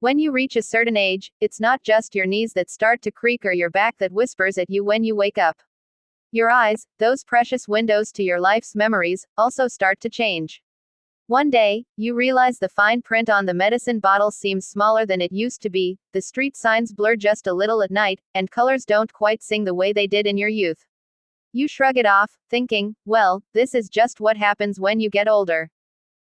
When you reach a certain age, it's not just your knees that start to creak or your back that whispers at you when you wake up. Your eyes, those precious windows to your life's memories, also start to change. One day, you realize the fine print on the medicine bottle seems smaller than it used to be, the street signs blur just a little at night, and colors don't quite sing the way they did in your youth. You shrug it off, thinking, well, this is just what happens when you get older.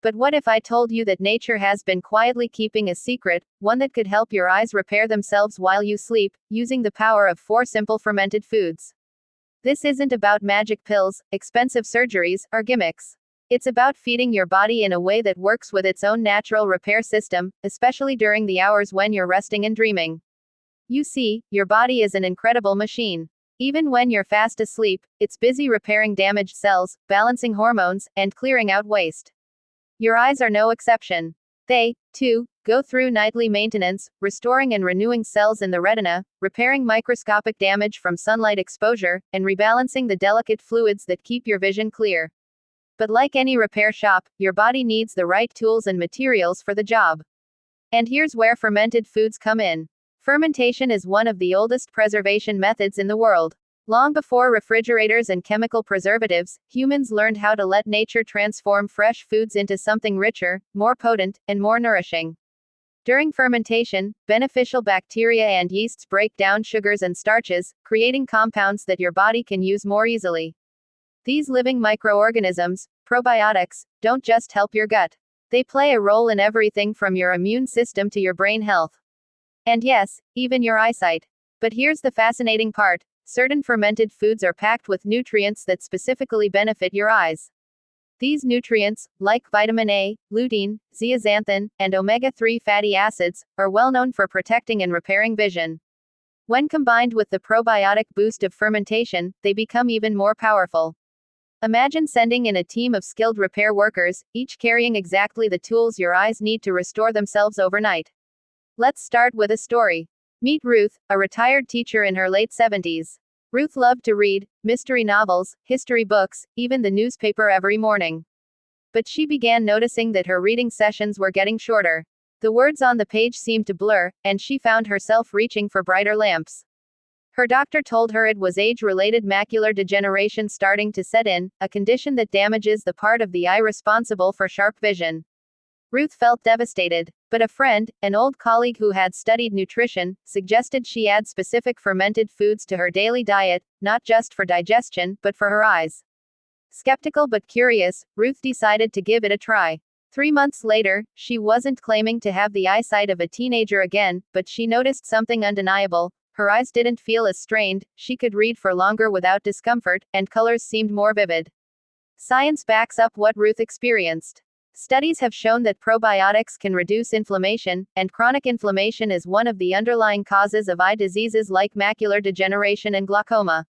But what if I told you that nature has been quietly keeping a secret, one that could help your eyes repair themselves while you sleep, using the power of 4 simple fermented foods? This isn't about magic pills, expensive surgeries, or gimmicks. It's about feeding your body in a way that works with its own natural repair system, especially during the hours when you're resting and dreaming. You see, your body is an incredible machine. Even when you're fast asleep, it's busy repairing damaged cells, balancing hormones, and clearing out waste. Your eyes are no exception. They, too, go through nightly maintenance, restoring and renewing cells in the retina, repairing microscopic damage from sunlight exposure, and rebalancing the delicate fluids that keep your vision clear. But like any repair shop, your body needs the right tools and materials for the job. And here's where fermented foods come in. Fermentation is one of the oldest preservation methods in the world. Long before refrigerators and chemical preservatives, humans learned how to let nature transform fresh foods into something richer, more potent, and more nourishing. During fermentation, beneficial bacteria and yeasts break down sugars and starches, creating compounds that your body can use more easily. These living microorganisms, probiotics, don't just help your gut. They play a role in everything from your immune system to your brain health. And yes, even your eyesight. But here's the fascinating part. Certain fermented foods are packed with nutrients that specifically benefit your eyes. These nutrients, like vitamin A, lutein, zeaxanthin, and omega-3 fatty acids, are well known for protecting and repairing vision. When combined with the probiotic boost of fermentation, they become even more powerful. Imagine sending in a team of skilled repair workers, each carrying exactly the tools your eyes need to restore themselves overnight. Let's start with a story. Meet Ruth, a retired teacher in her late 70s. Ruth loved to read mystery novels, history books, even the newspaper every morning. But she began noticing that her reading sessions were getting shorter. The words on the page seemed to blur, and she found herself reaching for brighter lamps. Her doctor told her it was age-related macular degeneration starting to set in, a condition that damages the part of the eye responsible for sharp vision. Ruth felt devastated, but a friend, an old colleague who had studied nutrition, suggested she add specific fermented foods to her daily diet, not just for digestion, but for her eyes. Skeptical but curious, Ruth decided to give it a try. 3 months later, she wasn't claiming to have the eyesight of a teenager again, but she noticed something undeniable. Her eyes didn't feel as strained, she could read for longer without discomfort, and colors seemed more vivid. Science backs up what Ruth experienced. Studies have shown that probiotics can reduce inflammation, and chronic inflammation is one of the underlying causes of eye diseases like macular degeneration and glaucoma.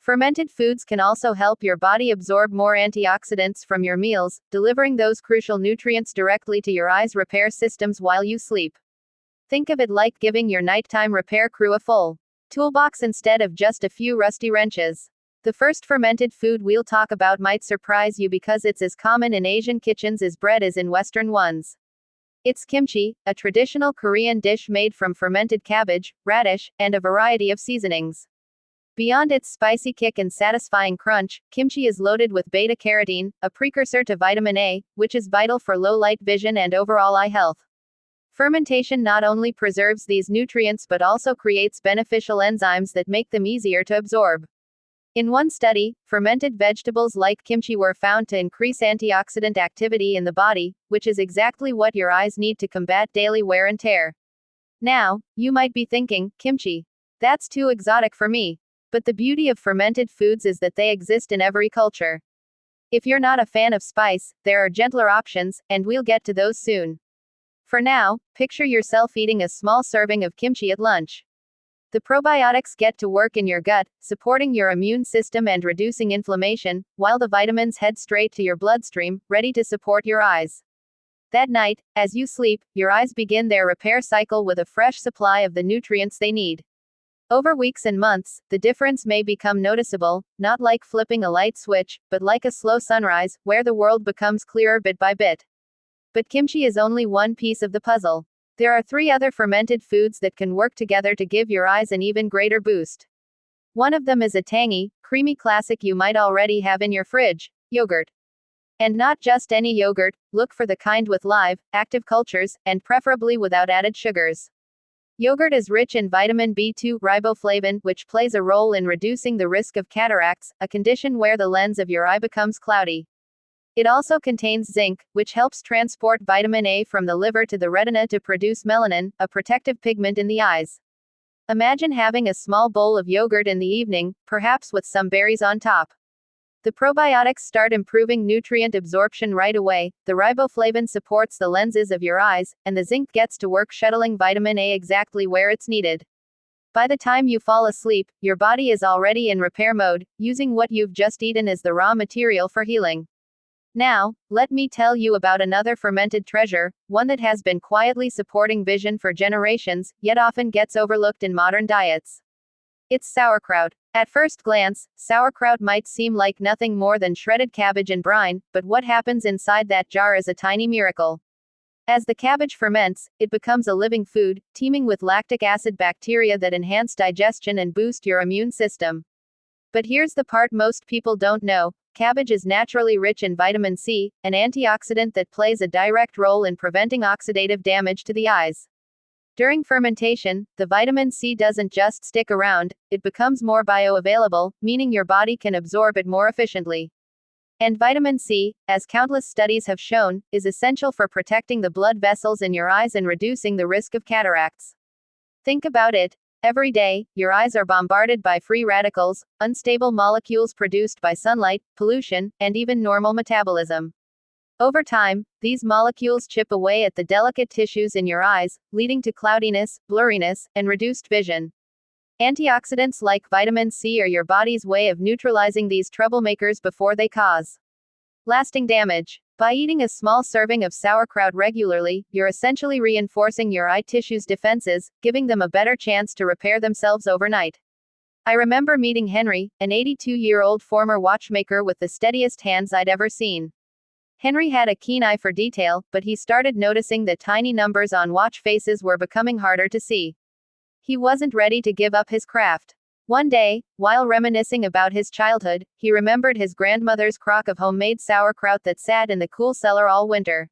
Fermented foods can also help your body absorb more antioxidants from your meals, delivering those crucial nutrients directly to your eyes' repair systems while you sleep. Think of it like giving your nighttime repair crew a full toolbox instead of just a few rusty wrenches. The first fermented food we'll talk about might surprise you because it's as common in Asian kitchens as bread is in Western ones. It's kimchi, a traditional Korean dish made from fermented cabbage, radish, and a variety of seasonings. Beyond its spicy kick and satisfying crunch, kimchi is loaded with beta-carotene, a precursor to vitamin A, which is vital for low-light vision and overall eye health. Fermentation not only preserves these nutrients but also creates beneficial enzymes that make them easier to absorb. In one study, fermented vegetables like kimchi were found to increase antioxidant activity in the body, which is exactly what your eyes need to combat daily wear and tear. Now, you might be thinking, kimchi? That's too exotic for me. But the beauty of fermented foods is that they exist in every culture. If you're not a fan of spice, there are gentler options, and we'll get to those soon. For now, picture yourself eating a small serving of kimchi at lunch. The probiotics get to work in your gut, supporting your immune system and reducing inflammation, while the vitamins head straight to your bloodstream, ready to support your eyes. That night, as you sleep, your eyes begin their repair cycle with a fresh supply of the nutrients they need. Over weeks and months, the difference may become noticeable, not like flipping a light switch, but like a slow sunrise, where the world becomes clearer bit by bit. But kimchi is only one piece of the puzzle. There are 3 other fermented foods that can work together to give your eyes an even greater boost. One of them is a tangy, creamy classic you might already have in your fridge: yogurt. And not just any yogurt, look for the kind with live, active cultures, and preferably without added sugars. Yogurt is rich in vitamin B2, riboflavin, which plays a role in reducing the risk of cataracts, a condition where the lens of your eye becomes cloudy. It also contains zinc, which helps transport vitamin A from the liver to the retina to produce melanin, a protective pigment in the eyes. Imagine having a small bowl of yogurt in the evening, perhaps with some berries on top. The probiotics start improving nutrient absorption right away, the riboflavin supports the lenses of your eyes, and the zinc gets to work shuttling vitamin A exactly where it's needed. By the time you fall asleep, your body is already in repair mode, using what you've just eaten as the raw material for healing. Now, let me tell you about another fermented treasure, one that has been quietly supporting vision for generations, yet often gets overlooked in modern diets. It's sauerkraut. At first glance, sauerkraut might seem like nothing more than shredded cabbage and brine, but what happens inside that jar is a tiny miracle. As the cabbage ferments, it becomes a living food, teeming with lactic acid bacteria that enhance digestion and boost your immune system. But here's the part most people don't know: cabbage is naturally rich in vitamin C, an antioxidant that plays a direct role in preventing oxidative damage to the eyes. During fermentation, the vitamin C doesn't just stick around, it becomes more bioavailable, meaning your body can absorb it more efficiently. And vitamin C, as countless studies have shown, is essential for protecting the blood vessels in your eyes and reducing the risk of cataracts. Think about it. Every day, your eyes are bombarded by free radicals, unstable molecules produced by sunlight, pollution, and even normal metabolism. Over time, these molecules chip away at the delicate tissues in your eyes, leading to cloudiness, blurriness, and reduced vision. Antioxidants like vitamin C are your body's way of neutralizing these troublemakers before they cause lasting damage. By eating a small serving of sauerkraut regularly, you're essentially reinforcing your eye tissue's defenses, giving them a better chance to repair themselves overnight. I remember meeting Henry, an 82-year-old former watchmaker with the steadiest hands I'd ever seen. Henry had a keen eye for detail, but he started noticing that tiny numbers on watch faces were becoming harder to see. He wasn't ready to give up his craft. One day, while reminiscing about his childhood, he remembered his grandmother's crock of homemade sauerkraut that sat in the cool cellar all winter.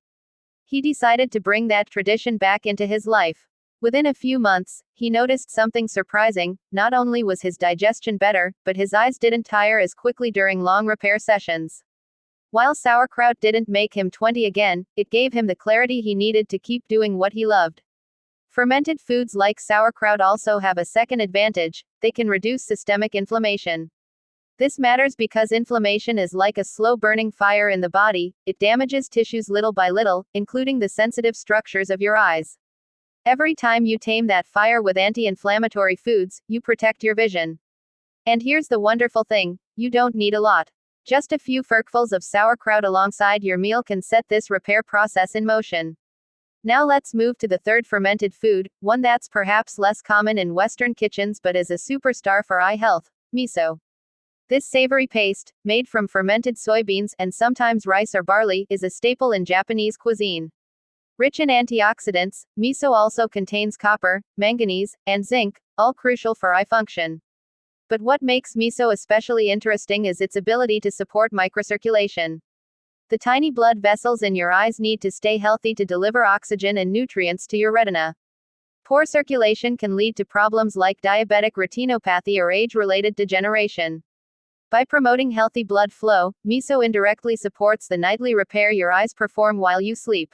He decided to bring that tradition back into his life. Within a few months, he noticed something surprising: not only was his digestion better, but his eyes didn't tire as quickly during long repair sessions. While sauerkraut didn't make him 20 again, it gave him the clarity he needed to keep doing what he loved. Fermented foods like sauerkraut also have a second advantage: they can reduce systemic inflammation. This matters because inflammation is like a slow-burning fire in the body, it damages tissues little by little, including the sensitive structures of your eyes. Every time you tame that fire with anti-inflammatory foods, you protect your vision. And here's the wonderful thing: you don't need a lot. Just a few forkfuls of sauerkraut alongside your meal can set this repair process in motion. Now let's move to the third fermented food, one that's perhaps less common in Western kitchens but is a superstar for eye health: miso. This savory paste, made from fermented soybeans and sometimes rice or barley, is a staple in Japanese cuisine. Rich in antioxidants, miso also contains copper, manganese, and zinc, all crucial for eye function. But what makes miso especially interesting is its ability to support microcirculation. The tiny blood vessels in your eyes need to stay healthy to deliver oxygen and nutrients to your retina. Poor circulation can lead to problems like diabetic retinopathy or age-related degeneration. By promoting healthy blood flow, miso indirectly supports the nightly repair your eyes perform while you sleep.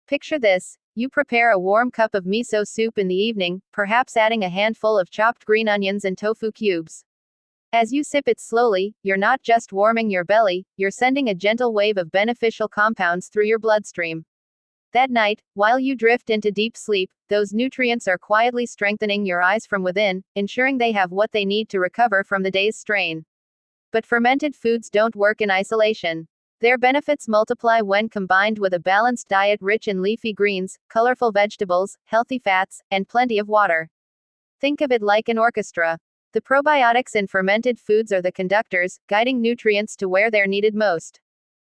Picture this: you prepare a warm cup of miso soup in the evening, perhaps adding a handful of chopped green onions and tofu cubes. As you sip it slowly, you're not just warming your belly, you're sending a gentle wave of beneficial compounds through your bloodstream. That night, while you drift into deep sleep, those nutrients are quietly strengthening your eyes from within, ensuring they have what they need to recover from the day's strain. But fermented foods don't work in isolation. Their benefits multiply when combined with a balanced diet rich in leafy greens, colorful vegetables, healthy fats, and plenty of water. Think of it like an orchestra. The probiotics in fermented foods are the conductors, guiding nutrients to where they're needed most.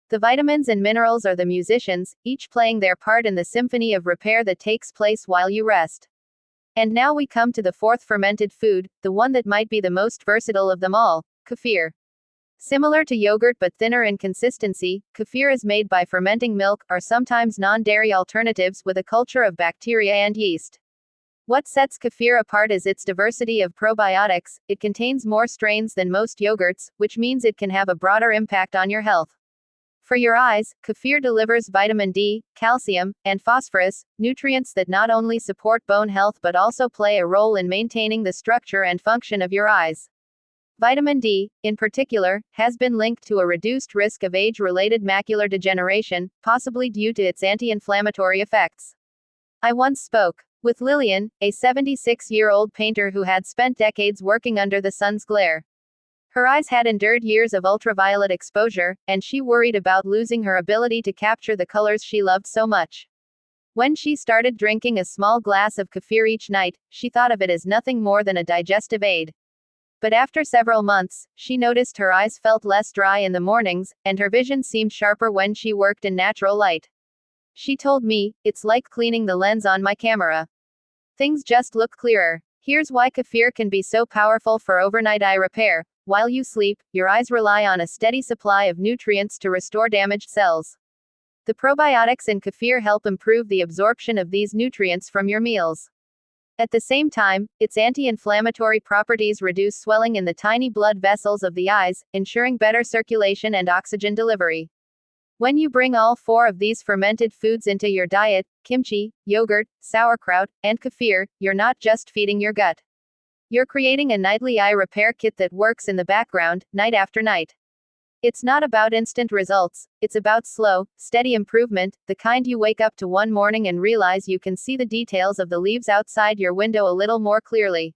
The vitamins and minerals are the musicians, each playing their part in the symphony of repair that takes place while you rest. And now we come to the fourth fermented food, the one that might be the most versatile of them all, kefir. Similar to yogurt but thinner in consistency, kefir is made by fermenting milk, or sometimes non-dairy alternatives with a culture of bacteria and yeast. What sets kefir apart is its diversity of probiotics. It contains more strains than most yogurts, which means it can have a broader impact on your health. For your eyes, kefir delivers vitamin D, calcium, and phosphorus, nutrients that not only support bone health but also play a role in maintaining the structure and function of your eyes. Vitamin D, in particular, has been linked to a reduced risk of age-related macular degeneration, possibly due to its anti-inflammatory effects. I once spoke with Lillian, a 76-year-old painter who had spent decades working under the sun's glare. Her eyes had endured years of ultraviolet exposure, and she worried about losing her ability to capture the colors she loved so much. When she started drinking a small glass of kefir each night, she thought of it as nothing more than a digestive aid. But after several months, she noticed her eyes felt less dry in the mornings, and her vision seemed sharper when she worked in natural light. She told me, "It's like cleaning the lens on my camera. Things just look clearer." Here's why kefir can be so powerful for overnight eye repair. While you sleep, your eyes rely on a steady supply of nutrients to restore damaged cells. The probiotics in kefir help improve the absorption of these nutrients from your meals. At the same time, its anti-inflammatory properties reduce swelling in the tiny blood vessels of the eyes, ensuring better circulation and oxygen delivery. When you bring all four of these fermented foods into your diet, kimchi, yogurt, sauerkraut, and kefir, you're not just feeding your gut. You're creating a nightly eye repair kit that works in the background, night after night. It's not about instant results, it's about slow, steady improvement, the kind you wake up to one morning and realize you can see the details of the leaves outside your window a little more clearly.